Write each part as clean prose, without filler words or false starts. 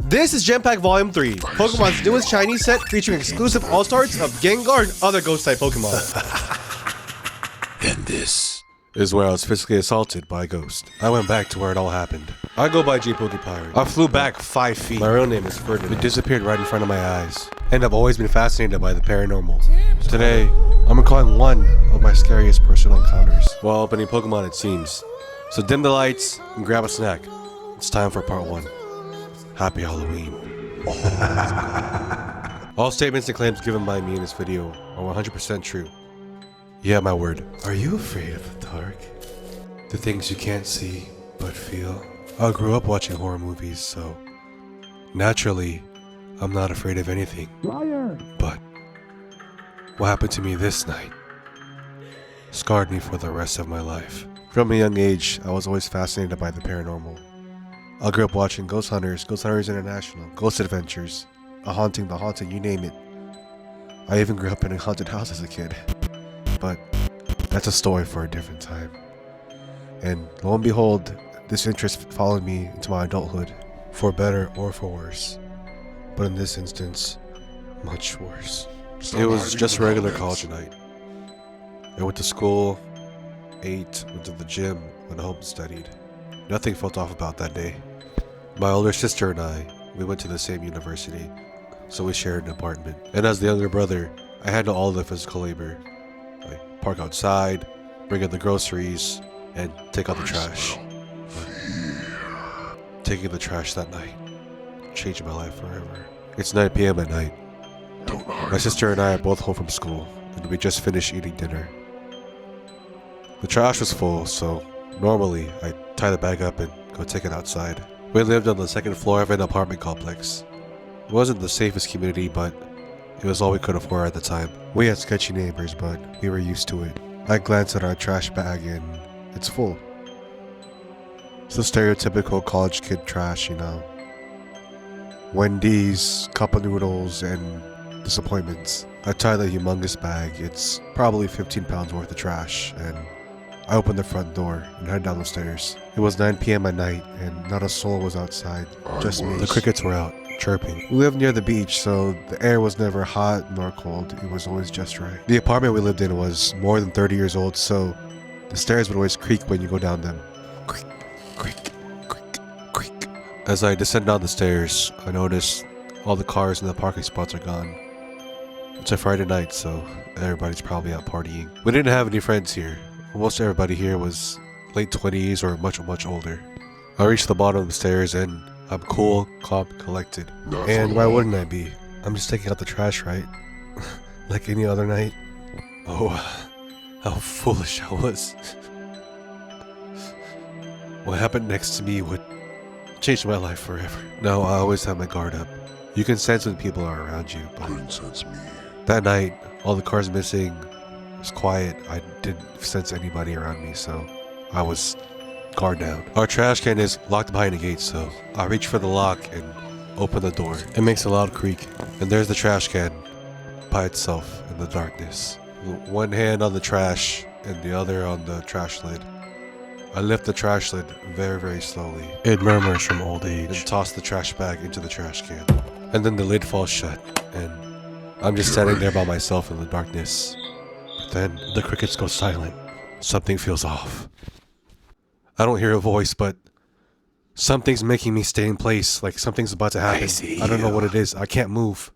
This is Gem Pack Volume 3, Pokemon's newest Chinese set featuring exclusive All-Stars of Gengar and other Ghost-type Pokemon. And this is where I was physically assaulted by a ghost. I went back to where it all happened. I go by J-Pokepirate. I flew back 5 feet. My real name is Ferdinand. It disappeared right in front of my eyes. And I've always been fascinated by the paranormal. Today, I'm recalling one of my scariest personal encounters while opening Pokemon, it seems. So dim the lights and grab a snack. It's time for part 1. Happy Halloween. All statements and claims given by me in this video are 100% true. You have my word. Are you afraid of the dark? The things you can't see but feel? I grew up watching horror movies, so naturally, I'm not afraid of anything. But what happened to me this night scarred me for the rest of my life. From a young age, I was always fascinated by the paranormal. I grew up watching Ghost Hunters, Ghost Hunters International, Ghost Adventures, A Haunting, The Haunted, you name it. I even grew up in a haunted house as a kid. But that's a story for a different time. And lo and behold, this interest followed me into my adulthood, for better or for worse. But in this instance, much worse. It was just a regular college night. I went to school, ate, went to the gym, went home and studied. Nothing felt off about that day. My older sister and I, we went to the same university, so we shared an apartment. And as the younger brother, I handled all the physical labor. I park outside, bring in the groceries, and take out the trash. Taking the trash that night changed my life forever. It's 9 p.m. at night. My sister and I are both home from school, and we just finished eating dinner. The trash was full, so normally I tie the bag up and go take it outside. We lived on the second floor of an apartment complex. It wasn't the safest community, but it was all we could afford at the time. We had sketchy neighbors, but we were used to it. I glanced at our trash bag and it's full. It's the stereotypical college kid trash, you know. Wendy's, cup of noodles, and disappointments. I tie the humongous bag. It's probably 15 pounds worth of trash, and I opened the front door and headed down the stairs. It was 9 p.m. at night and not a soul was outside, just me. The crickets were out, chirping. We lived near the beach, so the air was never hot nor cold. It was always just right. The apartment we lived in was more than 30 years old, so the stairs would always creak when you go down them. Creak, creak, creak, creak. As I descended down the stairs, I noticed all the cars in the parking spots are gone. It's a Friday night, so everybody's probably out partying. We didn't have any friends here. Most everybody here was late 20s or much older. I reached the bottom of the stairs and I'm cool, calm, collected. And why wouldn't I be? I'm just taking out the trash, right? Like any other night. Oh, how foolish I was. What happened next to me would change my life forever. Now I always have my guard up. You can sense when people are around you, but that night, all the cars missing, it was quiet. I didn't sense anybody around me, so I was guard down. Our trash can is locked behind the gate, so I reach for the lock and open the door. It makes a loud creak, and there's the trash can by itself in the darkness. One hand on the trash and the other on the trash lid. I lift the trash lid very slowly. It murmurs from old age. And toss the trash bag into the trash can. And then the lid falls shut, and I'm just standing there by myself in the darkness. But then the crickets go silent. Something feels off. I don't hear a voice, but something's making me stay in place, like something's about to happen. I don't know what it is. I can't move.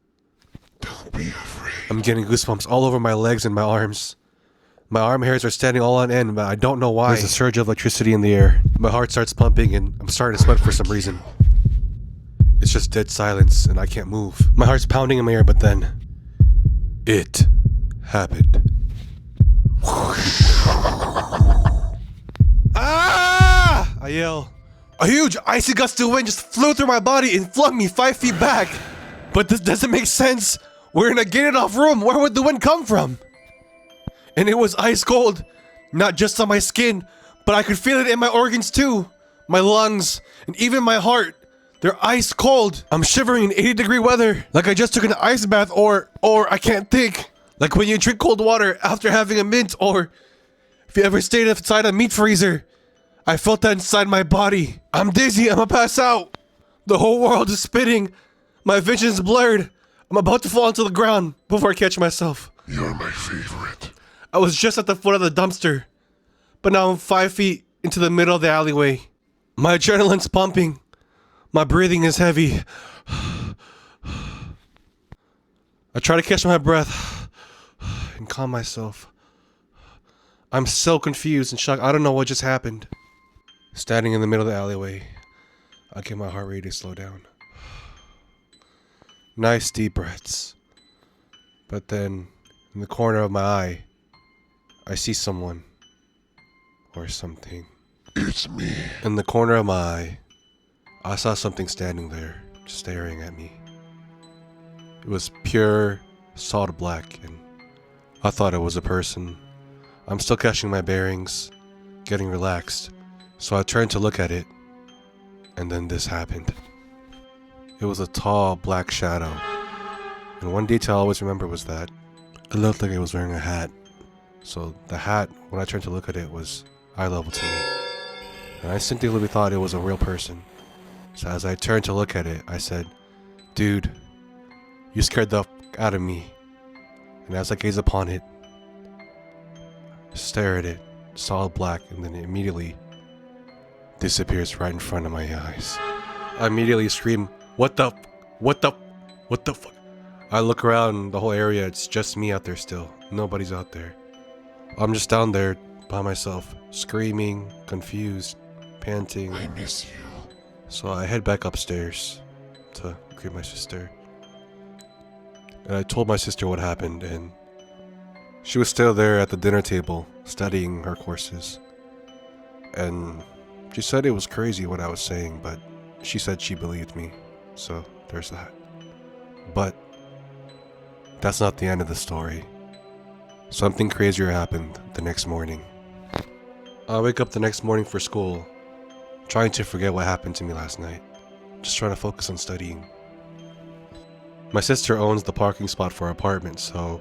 Don't be afraid. I'm getting goosebumps all over my legs and my arms. My arm hairs are standing all on end, but I don't know why. There's a surge of electricity in the air. My heart starts pumping and I'm starting to sweat for some reason. It's just dead silence and I can't move. My heart's pounding in my ear, but then it happened. Ah! I yell. A huge icy gust of wind just flew through my body and flung me 5 feet back. But this doesn't make sense. We're in a gated off room. Where would the wind come from? And it was ice cold. Not just on my skin, but I could feel it in my organs too. My lungs, and even my heart. They're ice cold. I'm shivering in 80-degree weather. Like I just took an ice bath or I can't think. Like when you drink cold water after having a mint, or if you ever stayed inside a meat freezer. I felt that inside my body. I'm dizzy, I'm gonna pass out. The whole world is spinning. My vision's blurred. I'm about to fall onto the ground before I catch myself. You're my favorite. I was just at the foot of the dumpster, but now I'm 5 feet into the middle of the alleyway. My adrenaline's pumping. My breathing is heavy. I try to catch my breath and calm myself. I'm so confused and shocked. I don't know what just happened. Standing in the middle of the alleyway, I get my heart rate to slow down. Nice deep breaths. But then, in the corner of my eye, I see someone. Or something. It's me. In the corner of my eye, I saw something standing there, staring at me. It was pure, solid black, and I thought it was a person. I'm still catching my bearings, getting relaxed, so I turned to look at it, and then this happened. It was a tall, black shadow, and one detail I always remember was that it looked like it was wearing a hat. So the hat, when I turned to look at it, was eye level to me, and I instinctively thought it was a real person. So as I turned to look at it, I said, "Dude, you scared the f*** out of me." And as I gaze upon it, stare at it, solid black, and then it immediately disappears right in front of my eyes. I immediately scream, what the fuck? I look around the whole area, it's just me out there still. Nobody's out there. I'm just down there by myself, screaming, confused, panting. I miss you. So I head back upstairs to greet my sister. And I told my sister what happened, and she was still there at the dinner table studying her courses. And she said it was crazy what I was saying, but she said she believed me. So there's that. But that's not the end of the story. Something crazier happened the next morning. I wake up the next morning for school, trying to forget what happened to me last night. Just trying to focus on studying. My sister owns the parking spot for our apartment, so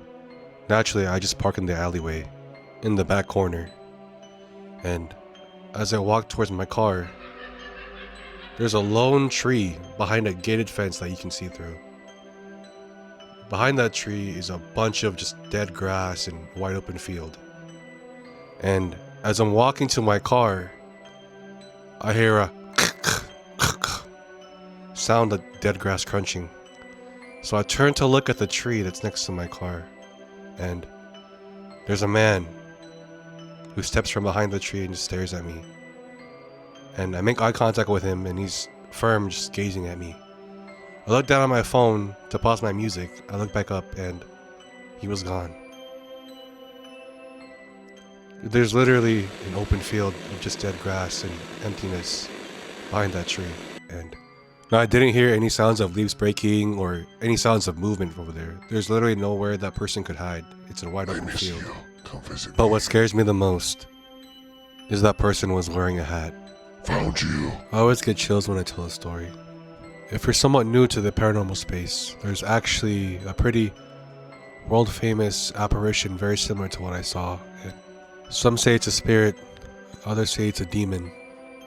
naturally I just park in the alleyway, in the back corner. And as I walk towards my car, there's a lone tree behind a gated fence that you can see through. Behind that tree is a bunch of just dead grass and wide open field. And as I'm walking to my car, I hear a sound of dead grass crunching. So I turn to look at the tree that's next to my car, and there's a man who steps from behind the tree and just stares at me. And I make eye contact with him, and he's firm, just gazing at me. I look down at my phone to pause my music. I look back up, and he was gone. There's literally an open field of just dead grass and emptiness behind that tree, and now, I didn't hear any sounds of leaves breaking or any sounds of movement over there. There's literally nowhere that person could hide. It's a wide I open miss field. you. Come visit But me. what scares me the most is that person was wearing a hat. Found you. I always get chills when I tell a story. If you're somewhat new to the paranormal space, there's actually a pretty world-famous apparition very similar to what I saw. Some say it's a spirit, others say it's a demon,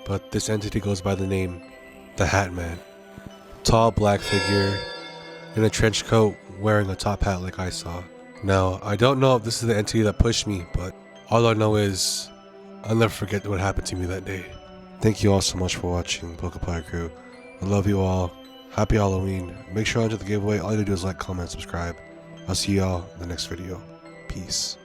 but this entity goes by the name the Hat Man. Tall black figure in a trench coat wearing a top hat like I saw. Now, I don't know if this is the entity that pushed me, but all I know is I'll never forget what happened to me that day. Thank you all so much for watching Pokepie Crew. I love you all. Happy Halloween. Make sure to enter the giveaway. All you have to do is like, comment, subscribe. I'll see y'all in the next video. Peace.